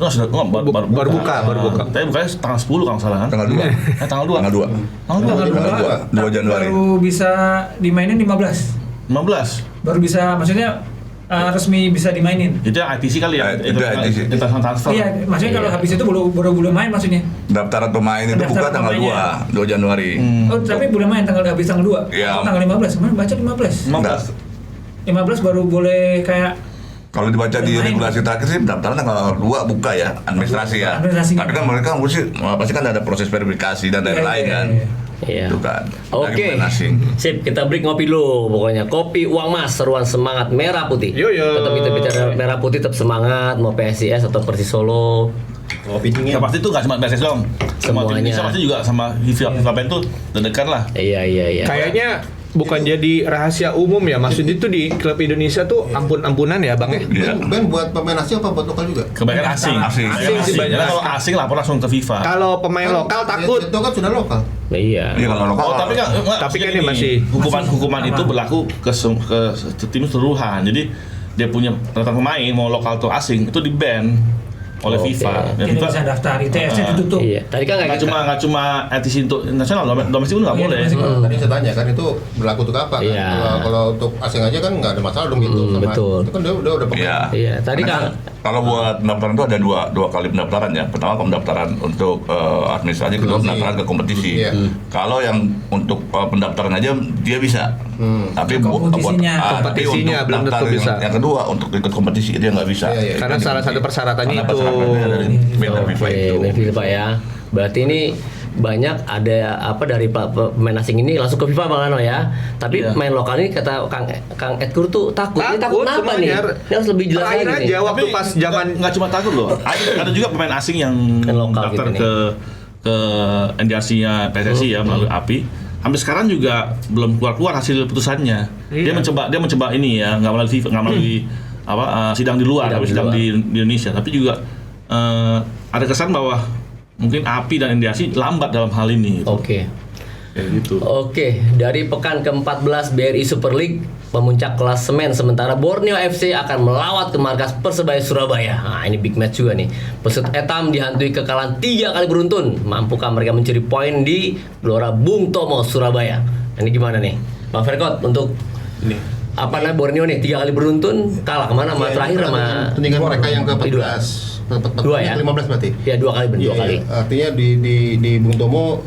baru buka. Tapi bukanya tanggal 10 kalau nggak salah kan? Tanggal 2. Tanggal 2. Tanggal 2. Tanggal 2 Januari. Baru bisa dimainin 15. 15. Baru bisa, maksudnya resmi bisa dimainin. Itu yang ITC kali ya? Itu ITC. International transfer. Iya, maksudnya kalau Iya. habis itu baru boleh main maksudnya. Daftaran pemain itu buka Pendaftaran tanggal pemainnya. 2 Januari. Oh, tapi boleh main habis tanggal 2. Iya. Oh, tanggal 15. Kemarin baca 15. 15. 15 baru boleh kayak Kalau dibaca di Main. regulasi terakhir sih pendaftaran tanggal 2 buka ya, administrasi ya. Administrasinya. Tapi kan mereka pasti kan ada proses verifikasi dan lain-lain kan. Iya. Itu kan. Oke. Dari pemain asing. Sip, kita break ngopi dulu pokoknya. Kopi Uang Mas, seruan semangat merah putih. Yo. Tetap kita bicara merah putih, tetap semangat mau PSIS atau Persis Solo. Kopi dingin. Ya pasti itu nggak cuma PSIS dong. Semua tim Semuanya. Indonesia pasti juga sama FIFA band tuh deg-degan lah. Iya. Kayaknya bukan jadi rahasia umum ya. Maksudnya itu di klub Indonesia tuh ampun-ampunan ya Bang ya. Iya. Ben buat pemain asing apa buat lokal juga? Kebanyakan asing. Asing. Asing sih banyak. Karena kalau asing lapor langsung ke FIFA. Kalau pemain lokal takut. Itu kan sudah lokal. Nah, iya. Iya kalau lokal. Oh, tapi kan Tapi kan dia masih- hukuman itu berlaku ke tim keseluruhan. Jadi dia punya rata pemain mau lokal atau asing itu di ban oleh Oke. FIFA. Dan Tidak FIFA bisa daftar, ITS-nya ditutup. Iya. Tadi kan nggak cuma etis untuk nasional, domestik pun nggak Iya, boleh. domestik. Tadi saya tanya kan itu berlaku untuk apa kan? Iya. Kalau untuk asing aja kan nggak ada masalah dong gitu. Sama, betul. Itu kan udah pemain. Iya. Iya, tadi Karena kan- kalau buat pendaftaran itu ada dua kali pendaftaran ya. Pertama pendaftaran untuk administrasi, kedua pendaftaran ke kompetisi. Iya. Kalau yang untuk pendaftaran aja dia bisa. Tapi Kompetisinya. tapi Kompetisinya untuk belum tentu daftar bisa. yang kedua untuk ikut kompetisi dia nggak bisa. Iya, iya. Karena salah satu persyaratannya Karena itu. persyaratannya dari beda FIFA itu. Oke, FIFA ya. Berarti ini banyak ada apa dari pemain asing ini langsung ke FIFA Bang Ano ya. Tapi Iya. main lokal ini kata Kang Edkur tuh takut. Ini takut kenapa nih? semuanya. Ini harus lebih jelas Terakhir lagi nih. aja waktu pas zaman nggak cuma takut loh. Ada juga pemain asing yang Yang lokal daftar gitu ke NDRC-nya PSSI ya melalui API. Sampai sekarang juga belum keluar hasil putusannya. Iya. Dia mencoba ini ya, nggak melalui FIFA, nggak melalui sidang di luar, tapi sidang di Indonesia. Tapi juga ada kesan bahwa mungkin API dan NDRC lambat dalam hal ini. Oke. Kayak gitu. Oke, dari pekan ke-14 BRI Super League pemuncak klasemen sementara Borneo FC akan melawat ke markas Persebaya Surabaya. Nah, ini big match juga nih. Pesut Etam dihantui kekalahan 3 kali beruntun. Mampukah mereka mencuri poin di Gelora Bung Tomo Surabaya? Ini gimana nih, Bang Verkot untuk Ini. apa namanya Borneo nih 3 kali beruntun kalah kemana sama terakhir sama Pertandingan mereka yang Dua. ke-14. Dua ya? 15 berarti. Ya 2 kali Iya, dua kali. artinya di Bung Tomo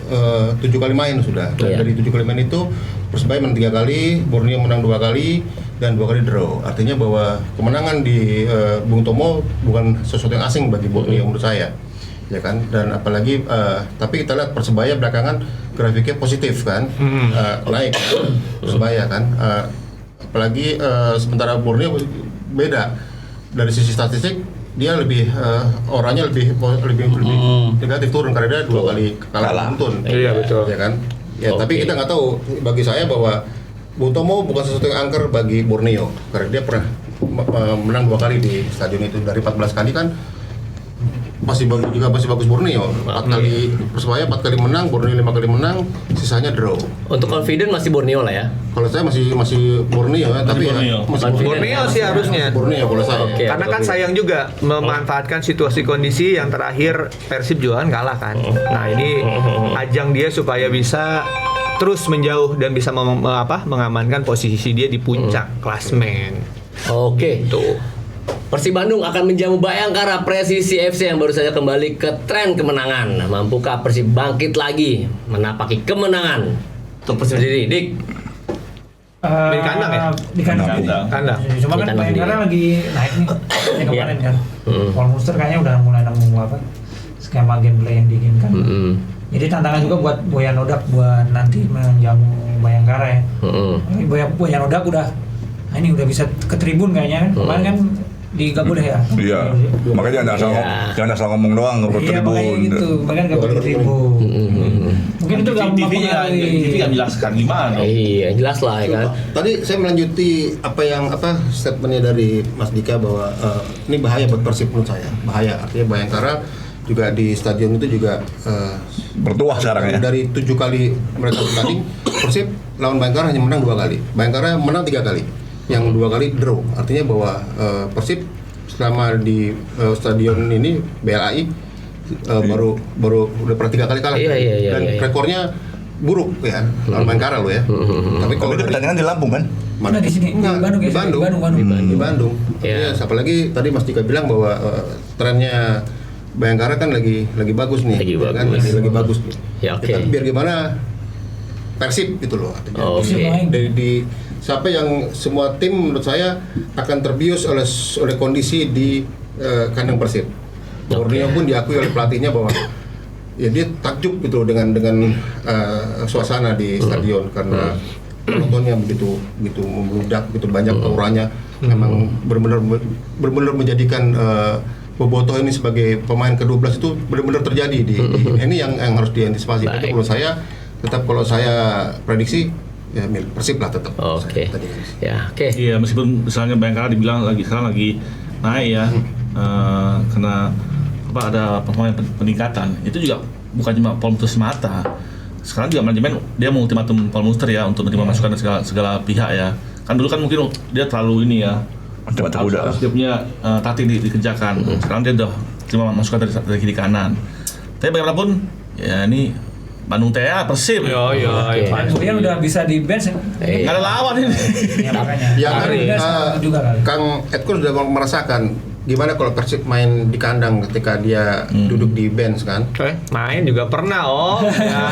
7 kali main sudah. Dan Iya. dari 7 kali main itu Persebaya menang 3 kali, Borneo menang 2 kali dan 2 kali draw. Artinya bahwa kemenangan di Bung Tomo bukan sesuatu yang asing bagi Borneo menurut saya. Ya kan, dan apalagi tapi kita lihat Persebaya belakangan grafiknya positif kan. Naik Persebaya kan. Apalagi sementara Borneo beda dari sisi statistik dia lebih orangnya lebih negatif turun karena dia 2 kali kalah beruntun. Iya, betul. Ya kan? Ya, Oke. tapi kita nggak tahu. Bagi saya bahwa Bung Tomo bukan sesuatu yang angker bagi Borneo karena dia pernah menang 2 kali di stadion itu dari 14 kali kan masih bagus Borneo. 4 kali Persebaya 4 kali menang, Borneo 5 kali menang, sisanya draw. Untuk confident masih Borneo lah ya. Kalau saya masih Borneo ya, tapi Borneo. masih Borneo sih harusnya. Borneo kalau saya. Oke. Karena kan sayang juga memanfaatkan situasi kondisi yang terakhir Persib juga kan kalah kan. Nah ini ajang dia supaya bisa terus menjauh dan bisa mengamankan posisi dia di puncak klasmen. Oke. Tuh. Persib Bandung akan menjamu Bayangkara Presisi FC yang baru saja kembali ke tren kemenangan. Mampukah Persib bangkit lagi menapaki kemenangan? Untuk Persib sendiri, Dik. Di kandang ya? Di kandang. Kandang. Cuma Di kan kandang Bayangkara sendiri. lagi naik nih. Yang kemarin kan. Hmm. Paul Muster kayaknya udah mulai nemu apa skema gameplay yang diinginkan. Mm-mm. Jadi tantangan juga buat Boyan Odak buat nanti menjamu Bayangkara ya. Mm-mm. Boyan Odak udah ini udah bisa ke tribun kayaknya kan. Kemarin kan nggak boleh ya. Iya. Makanya jangan asal ngomong doang ke Iya makanya tribun. gitu, makanya nggak boleh ke tribun. Mungkin itu nggak TV nggak menjelaskan gimana. Iya, jelas lah ya kan. Tadi saya melanjuti statementnya dari Mas Dika bahwa ini bahaya buat Persib menurut saya. Bahaya. Artinya Bayangkara juga di stadion itu juga Bertuah sekarang ya. dari 7 kali mereka bertanding, Persib lawan Bayangkara hanya menang 2 kali. Bayangkara menang 3 kali. Yang 2 kali draw. Artinya bahwa Persib selama di stadion ini BLAI baru udah pernah 3 kali kalah. Iya, Dan iya. rekornya buruk ya lawan Bayangkara lo ya. Tapi kalau Tapi itu pertandingan di Lampung kan? Mana di sini? Enggak, Di Bandung ya? di Bandung. Di Bandung. Iya. Iya, apalagi tadi Mas Dika bilang bahwa trennya Bayangkara kan lagi bagus nih. Lagi ya kan? bagus. Lagi bagus nih. Ya, oke. Kita biar gimana Persib gitu loh artinya. Oke. Di siapa yang semua tim menurut saya akan terbius oleh kondisi di kandang Persib. Borneo pun diakui oleh pelatihnya bahwa ya dia takjub gitu loh dengan suasana di stadion karena penontonnya begitu membludak, begitu banyak auranya, memang benar-benar menjadikan Bobotoh ini sebagai pemain ke-12 itu benar-benar terjadi di ini yang harus diantisipasi. Tapi Baik. kalau saya prediksi ya milik Persib lah tetap. Oke. Tadi kan. Ya, oke. Iya, meskipun misalnya Bayangkara dibilang sekarang lagi naik ya, karena ada peningkatan, itu juga bukan cuma Paul Muster semata. Sekarang juga manajemen dia mengultimatum Paul Muster ya untuk menerima masukan dari segala pihak ya. Kan dulu kan mungkin dia terlalu ini ya, harus dia punya taktik dikerjakan. Sekarang dia udah terima masukan dari kiri kanan. Tapi bagaimanapun ya ini Bandung Tea Persib. Oke. Boyan udah bisa di bench. Nggak ada lawan ini. Ya, makanya. Yang juga kali. Kang Edkun sudah merasakan gimana kalau Persib main di kandang ketika dia duduk di bench kan? Main juga pernah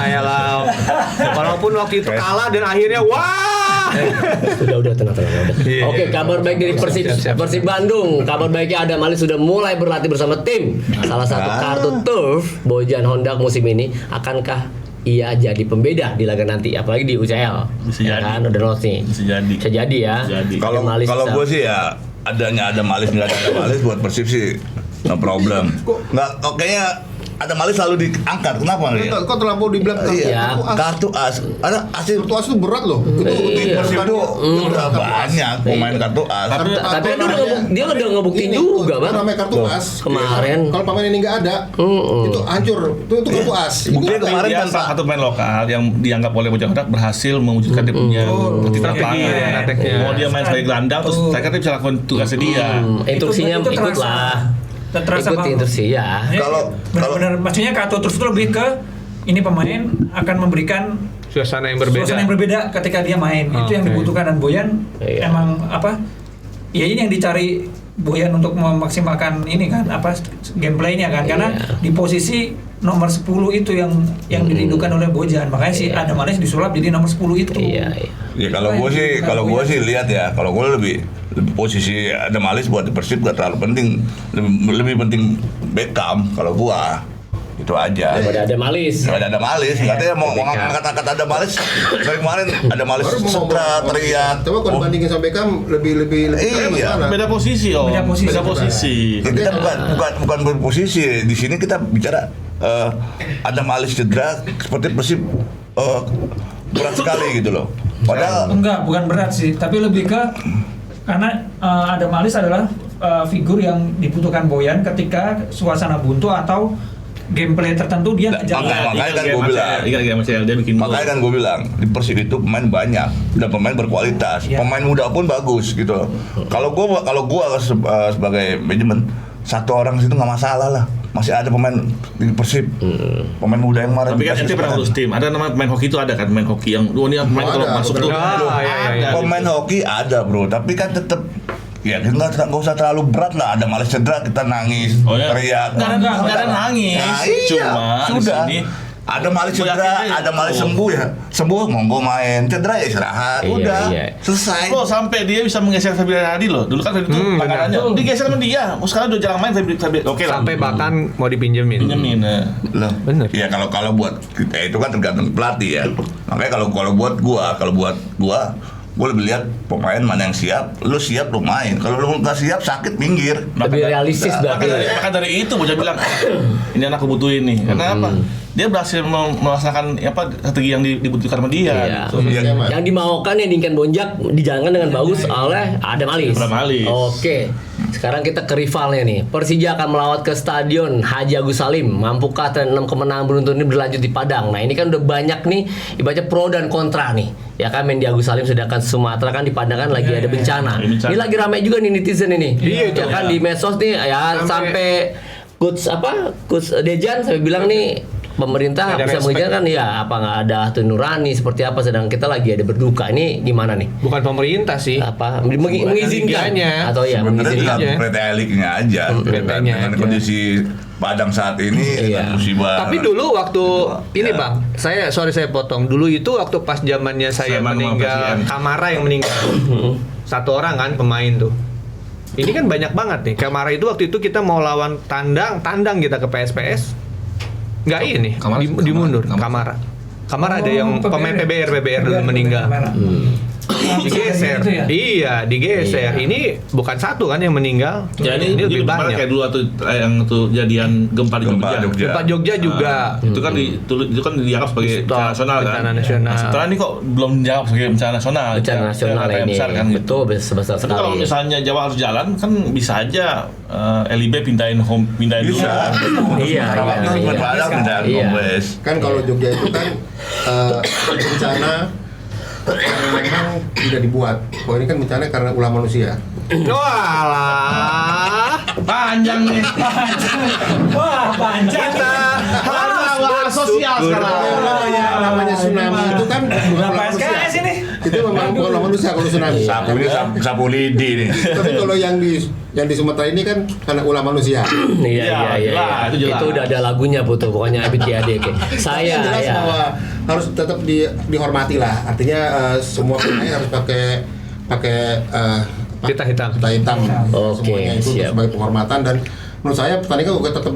ya lah. Walaupun waktu itu kalah dan akhirnya wah. Udah tenang. Oke, kabar baik dari Persib Bandung. Kabar baiknya Adam Ali sudah mulai berlatih bersama tim. Salah satu kartu turf Bojan Honda musim ini, akankah ia jadi pembeda di laga nanti, apalagi di UCL? Bisa ya jadi. kan, udah not nih. Bisa jadi ya. Kalau gue sih ya adanya ada Malis nggak ada Malis buat Persib sih no problem. Nggak, kayaknya ada Malis selalu diangkat. Kenapa nggak? Kok terlampau dibilang Iya, Kartu as. Ada asli kartu as itu berat loh. Itu di Persib itu udah banyak pemain kartu as. Tapi dia udah ngebuktiin juga, Bang. Namanya kartu as. Kemarin. Kalau pemain ini nggak ada, itu hancur. Itu kartu as. Buktinya kemarin dia kan salah satu pemain lokal yang dianggap oleh Bojan Honda berhasil mewujudkan dia punya strategi taktiknya. Mau dia main sebagai gelandang terus saya dia bisa lakukan tugasnya dia. Instruksinya Itu ikut terasa. lah. Terasa Ikuti instruksi ya. Kalau- benar-benar maksudnya kartu turf itu lebih ke ini pemain akan memberikan Suasana yang berbeda. suasana yang berbeda ketika dia main. Itu yang Oke. dibutuhkan, dan Boyan Iya. emang apa? Ya ini yang dicari Boyan untuk memaksimalkan ini kan apa gameplaynya kan, karena Iya. di posisi nomor 10 itu yang dirindukan oleh Bojan. Makanya si Adam Manis disulap jadi nomor 10 itu. Iya. ya kalau gue sih lihat ya, kalau gue lebih posisi ada Malis buat di Persib gak terlalu penting, lebih penting Beckham kalau gua. Itu aja. Daripada ada Malis. Ada Malis, katanya mau ngangkat ada Malis. Dari kemarin ada Malis Baru mau setra teriak. Coba kalau dibandingin sama Beckham lebih Iya. mana? Beda posisi Beda posisi. Ya, kita bukan berposisi di sini, kita bicara ada Malis cedera seperti Persib berat sekali gitu loh. Padahal Enggak, bukan berat sih, tapi lebih ke karena Adam Malis adalah figur yang dibutuhkan Boyan ketika suasana buntu atau gameplay tertentu dia ngejaga. makanya kan gue bilang. Dia bikin Makanya kan gue bilang di Persib itu pemain banyak dan pemain berkualitas, Iya. pemain muda pun bagus gitu. Kalau gue sebagai manajemen, satu orang situ nggak masalah lah. Masih ada pemain di Persib, pemain muda yang marah. Tapi kan ente pernah urus tim. Ada nama pemain hoki itu ada kan, pemain hoki yang ini pemain kalau Ada, masuk tuh. beberapa. Ada. Pemain hoki ada bro, tapi kan tetap ya kita nggak usah terlalu berat lah. Ada Malis cedera kita nangis, Oh ya. teriak. Nggak ada nangis. Nah, iya, Cuma sudah. di sini Ada Malis Gua cedera, yakin ada Malis itu. sembuh ya. Sembuh monggo main, cedera ya istirahat. Iya, Udah, iya. selesai. Kok sampai dia bisa menggeser Febri Hadi loh. Dulu kan itu langganannya digeser sama dia. Sekarang udah jarang main Febri. Oke lah. Sampai bahkan mau dipinjemin. pinjemin. Loh, Bener. ya kalau buat kita itu kan tergantung pelatih ya. Makanya kalau buat gua lebih lihat pemain mana yang siap. Lu siap lu main. Kalau lu nggak siap sakit minggir. Lebih realistis berarti. Maka dari itu Bojan bilang ini anak aku butuhin nih. Karena apa? Dia berhasil melaksanakan strategi yang dibutuhkan sama dia. Iya. Gitu. Yang dimaukan yang diinginkan Bonjak dijalankan dengan bagus oleh Adam Malis. Adam Malis. Oke. Sekarang kita ke rivalnya nih. Persija akan melawat ke Stadion Haji Agus Salim. Mampukah tren 6 kemenangan beruntun ini berlanjut di Padang? Nah, ini kan udah banyak nih ibaratnya pro dan kontra nih. Ya kan main di Agus Salim, sedangkan Sumatera kan di Padang kan lagi ada bencana. bencana. Ini lagi ramai juga nih netizen ini. Iya, itu. Ya kan di medsos nih ya sampai Coach Dejan sampai bilang nih pemerintah Ada bisa respect. mengizinkan ya apa nggak ada Hati Nurani seperti apa, sedang kita lagi ada berduka, ini gimana nih Bukan pemerintah sih. apa mengizinkan liganya. atau ya Sebenarnya mengizinkan tinggal PT League-nya aja. PT-nya Dengan aja. kondisi Padang saat ini Iya. dengan musibah. Tapi dulu waktu ini Ya. bang, saya potong. Dulu itu waktu pas zamannya saya Zaman meninggal, presiden. Kamara yang meninggal, satu orang kan pemain tuh. Ini kan banyak banget nih. Kamara itu waktu itu kita mau lawan tandang kita ke PSPS, nggak ini, Kamara- dimundur. Kamara. Kamara ada yang pemain PBR dulu meninggal. Digeser. Itu ya? Iya, digeser. Ini bukan satu kan yang meninggal. Ya ini lebih kemarin banyak. kayak dulu tuh yang tuh jadian gempa di Gempa Jogja. Jogja. Gempa Jogja juga. Itu kan itu kan dianggap sebagai bencana nasional kan. Bencana nasional. Nah, setelah ini kok belum dianggap sebagai bencana nasional. Bencana nasional Yang ini. besar kan gitu. Betul, sebesar Tapi kalau sekali. misalnya Jawa harus jalan kan bisa aja LIB pindahin dulu. Bisa. Iya, Kalau iya. Padang pindah Iya. kompres. Kan kalau Jogja itu kan bencana yang memang tidak dibuat. Kalau ini kan bencana karena ulah manusia. Walah. Panjang nih. Wah, panjang. Harus sosial Namanya tsunami itu kan bukan Berapa ulah manusia. SKS ini? Itu memang bukan ulah manusia kalau tsunami. Sapu ini sapu lidi nih. Tapi kalau yang di Sumatera ini kan karena ulah manusia. Iya. jelas, itu jelas. Itu udah ada lagunya Putu, pokoknya ABCD. Tapi yang jelas ya. bahwa harus tetap dihormati lah. Artinya semua pemain harus pakai Pita hitam. pita hitam. Oke, Semuanya itu siap. sebagai penghormatan dan menurut saya pertandingan juga tetap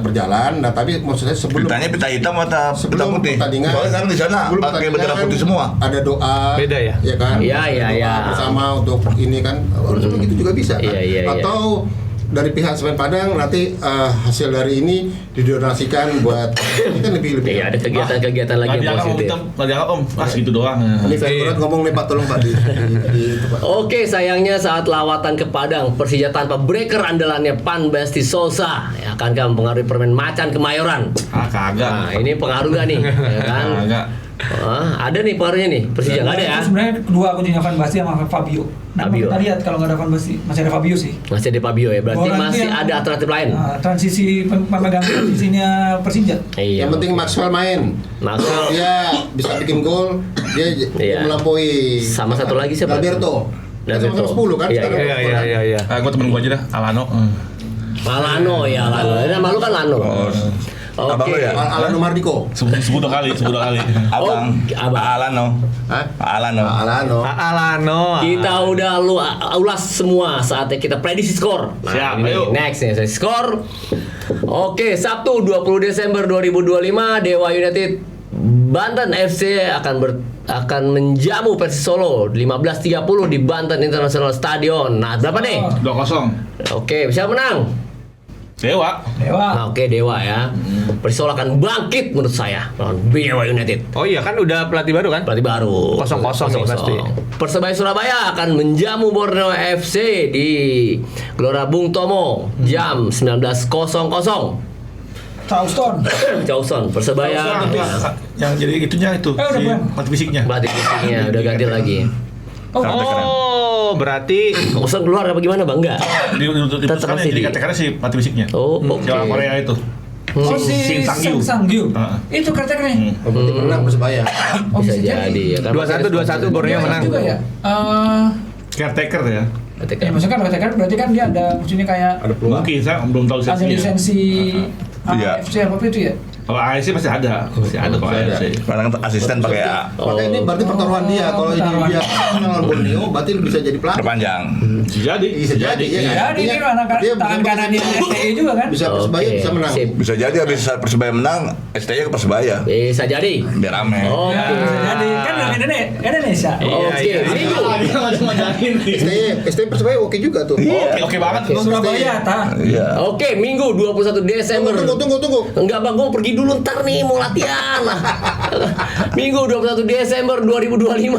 berjalan. Nah, tapi maksud saya sebelum Pitanya pita hitam atau pita sebelum putih? pertandingan Soalnya kan di sana sebelum pakai pertandingan bendera kan putih semua. ada doa Beda ya? kan Iya, Ada iya, doa iya. bersama untuk ini kan harus begitu juga bisa kan Iya, iya, iya. atau dari pihak Semen Padang nanti hasil dari ini didonasikan buat ini kan lebih Iya, ada kegiatan-kegiatan lagi yang positif. Nggak dianggap om, pas gitu doang. ini Ferdinand ngomong nih Pak, tolong Pak di itu, Pak. Oke, sayangnya saat lawatan ke Padang, Persija tanpa breaker andalannya Pan Besti Sosa ya, akankah mempengaruhi permain macan Kemayoran? Kagak. Nah, ini pengaruh gak nih? Ya kan? Kagak. Ada nih pengaruhnya nih. Persija nggak ada ya? Itu sebenarnya kedua kuncinya Van Basten sama Fabio. Nah, Fabio. kita lihat kalau nggak ada Van Basten, masih ada Fabio sih. Masih ada Fabio ya. Berarti Orang itu masih yang- ada alternatif lain. Transisi pemegang transisinya Persija. Iya. Yang penting Maxwell main. Maxwell. Dia bisa bikin gol, dia Iya. melampaui. Sama satu lagi siapa? Alberto. Alberto. Sama 10 kan? Iya, Sekarang Iya. Gue temen gue aja dah, Alano. Lano ya Lano. Nama lu kan Lano. Abang lu Oke. ya? Alano Mardiko. Sebut dua kali. Abang. Abang. Alano. Hah? Alano. Alano. Alano. Kita udah ulas semua, saatnya kita prediksi skor. Nah, Siap, ini ayo. next nih, saya skor. Oke, Sabtu 20 Desember 2025 Dewa United Banten FC akan menjamu Persis Solo 15.30 di Banten International Stadion. Nah, berapa nih? 2-0. Oke, siapa menang? Dewa. Nah, oke, Dewa ya. Persis Solo akan bangkit menurut saya lawan Dewa United. Oh iya kan udah pelatih baru kan? Pelatih baru 0-0 nih pasti. Persebaya Surabaya akan menjamu Borneo FC di Gelora Bung Tomo jam 19.00. Charleston. Jauhson Persebaya Yang jadi itunya itu. udah si bukan. mati fisiknya. berarti fisiknya udah ganti lagi. Oh, berarti Jauhson keluar apa gimana Bang? Enggak. Di Tetap masih jadi di- katakannya si mati fisiknya. Oh, oke. Si orang Korea itu. Oh si Shin Sang-gyu. Heeh. Itu kreteknya. Berarti menang Persebaya. Oh, Bisa jadi ya kan. 2-1 Borneo menang. Juga ya. Caretaker ya. Ya maksudnya kalau kretek berarti kan dia ada maksudnya kayak Ada peluang. Mungkin saya belum tahu ada lisensinya. lisensi Iya. AFC apa itu ya? Kalau AFC pasti ada. Pasti ada kalau Pasti ada. AFC. Kadang asisten pakai A. Maka ini berarti pertaruhan dia. Kalau ini pertaruhan. dia lawan Borneo, berarti bisa jadi pelatih. Perpanjang. Bisa jadi. Bisa jadi, ya. Jadi dia anak Dia tangan bisa- kanannya STE juga kan? Bisa Persebaya Oke, bisa menang. sip. Bisa jadi habis Persebaya menang, ST-nya ke Persebaya. Bisa jadi. Biar rame. Oke. Ya, bisa jadi kan orang Indonesia. Oke, Minggu. STY Persebaya oke juga tuh. Oke banget Oke. tuh. Surabaya tah. Iya. Oke, Minggu 21 Desember. Tunggu. Enggak Bang, gue pergi dulu ntar nih mau latihan. Minggu 21 Desember 2025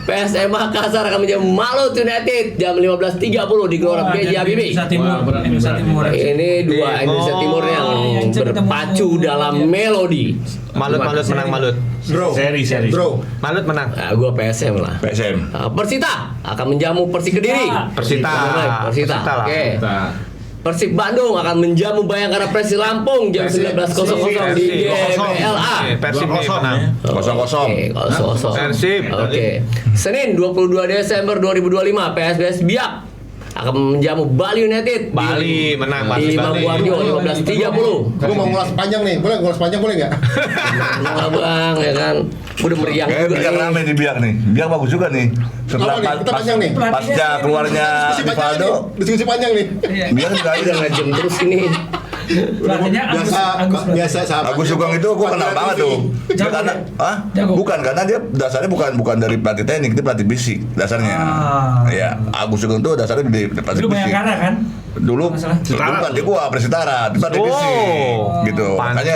PSM Makassar akan menjamu Malut United jam 15.30 di Gelora Wah, B.J. jadi Habibie. Indonesia Timur. Wah, berat, Indonesia berat. Timur. Ini dua Indonesia Timur yang yang ketemu berpacu dalam ya. melodi. Malut menang Malut. Draw. Seri. Draw. Malut menang. Nah, gue PSM lah. PSM. Persita akan menjamu Persik Kediri. Persita. Persita. Persita lah. Oke. Persib Bandung akan menjamu Bayangkara Persis Lampung jam 19.00 di GBLA. Persib nih menang. 0-0. Oke, 0-0. Persib. Oke. Senin 22 Desember 2025 PSBS Biak akan menjamu Bali United. Bali menang, Di Bali. Maguwarjo 15.30. Gue mau ngulas panjang nih, boleh ngulas panjang boleh nggak? Nah, Bang, ya kan. Udah meriang Kayak juga biar nih. rame di Biak nih. Biak bagus juga nih. Setelah Apa nih? Kita panjang nih. pasca keluarnya Diskusi panjang Rivaldo, nih. Diskusi panjang nih. Iya. Biak juga Udah ngajem terus ini. Pelatihnya biasa sahabat. Agus Sugeng itu gua kenal banget tuh. Dia Jago karena, dia? Jago. bukan karena dia dasarnya bukan dari pelatih teknik, dia pelatih fisik dasarnya. Ya, Agus Sugeng tuh dasarnya di pelatih Dulu fisik. Bayangkara kan? Dulu Masalah. bukan di gua Persitara, di pelatih fisik gitu. Makanya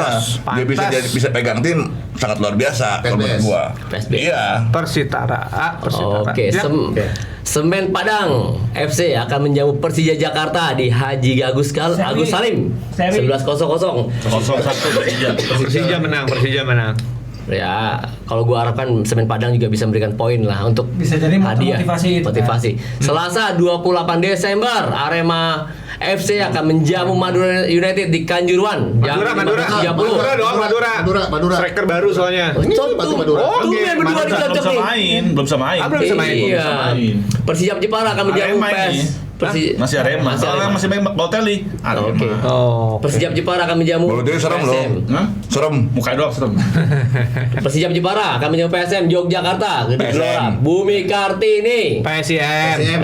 dia bisa pegang tim sangat luar biasa kalau menurut gua. PSB. Iya. Persitara. Oke, Ya. Semen Padang FC akan menjamu Persija Jakarta di Haji Agus Salim 11-0. 0-1 Persija menang. Ya, kalau gua harapkan Semen Padang juga bisa memberikan poin lah untuk Bisa jadi hadiah, motivasi itu, motivasi. Selasa 28 Desember Arema FC akan menjamu Madura United di Kanjuruhan. Madura. Striker baru soalnya. Berdua dicocok nih. belum bisa main. Belum bisa main. Iya. Persijap Jepara akan menjamu Arema ini. Masih Arema. Masih main Balotelli. Oke. Oh. Persijap Jepara akan menjamu Balotelli serem loh. PSM. Hah? Serem. Mukanya doang serem. Persijap Jepara akan menjamu PSM Yogyakarta di Gelora Bumi Kartini. PSM.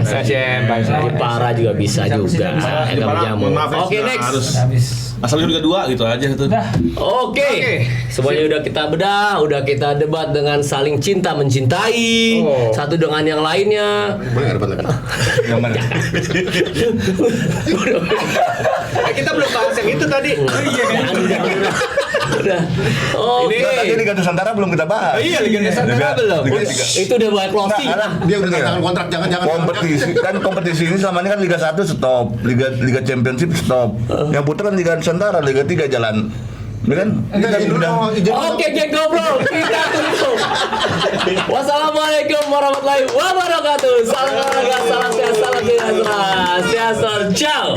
Jepara juga bisa juga. Akan menjamu. Oke, next. Habis. Asalnya Liga 2 gitu aja itu. Udah. Oke, semuanya udah kita bedah, udah kita debat dengan saling cinta mencintai satu dengan yang lainnya. Boleh nggak debat lagi? Yang mana? Kita belum bahas yang itu tadi. Udah. Oh, Ini- Tadi Liga Nusantara belum kita bahas. Iya, Liga Nusantara belum. Liga 3. itu udah mulai closing. Dia udah tanda tangan kontrak, jangan. Kompetisi ini sama ini kan Liga 1 stop, Liga Championship stop. Yang putar kan Liga Nusantara, Liga 3 jalan. Ini kan Oke, geng goblok, kita tutup. Wassalamualaikum warahmatullahi wabarakatuh. Salam olahraga, salam sehat, salam sejahtera. Ciao.